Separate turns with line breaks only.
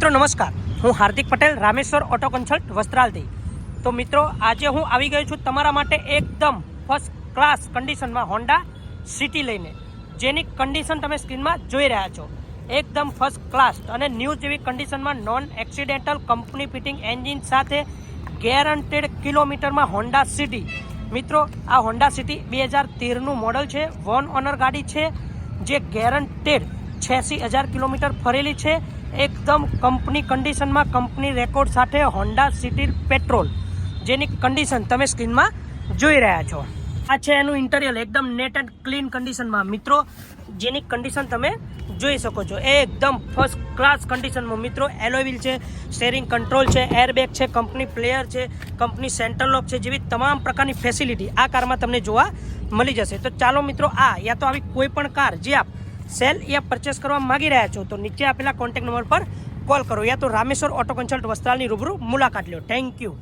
મિત્રો નમસ્કાર, હું હાર્દિક પટેલ, રામેશ્વર ઓટો કન્સલ્ટ વસ્ત્રાલથી। તો મિત્રો આજે હું આવી ગયો છું તમારા માટે એકદમ ફર્સ્ટ ક્લાસ કન્ડિશનમાં હોન્ડા સિટી લઈને, જેની કન્ડિશન તમે સ્ક્રીનમાં જોઈ રહ્યા છો। એકદમ ફર્સ્ટ ક્લાસ અને ન્યૂ જેવી કન્ડિશનમાં non accidental company fitting engine સાથે ગેરંટેડ કિલોમીટરમાં હોન્ડા સિટી। મિત્રો આ હોન્ડા સિટી 2013નું મોડલ છે, વન ઓનર ગાડી છે, જે ગેરંટેડ 86,000 કિલોમીટર ફરેલી છે। એકદમ કંપની કન્ડિશનમાં કંપની રેકોર્ડ સાથે હોન્ડા સિટી પેટ્રોલ, જેની કન્ડિશન તમે સ્ક્રીનમાં જોઈ રહ્યા છો। આ છે એનું ઇન્ટિરિયર, એકદમ નેટ એન્ડ ક્લીન કન્ડિશનમાં મિત્રો, જેની કન્ડિશન તમે જોઈ શકો છો। એકદમ ફર્સ્ટ ક્લાસ કન્ડિશનમાં મિત્રો, એલોય વ્હીલ છે, સ્ટેરિંગ કંટ્રોલ છે, એરબેગ છે, કંપની પ્લેયર છે, કંપની સેન્ટર લોક છે, જેવી તમામ પ્રકારની ફેસિલિટી આ કારમાં તમને જોવા મળી જશે। તો ચાલો મિત્રો, આ યા તો આવી કોઈ પણ કાર જે આપ સેલ યા પરચેસ કરવા માંગી રહ્યા છો તો નીચે આપેલા કોન્ટેક્ટ નંબર પર કોલ કરો, યા તો રામેશ્વર ઓટો કન્સલ્ટ વસ્ત્રાલની રૂબરૂ મુલાકાત લો। Thank you.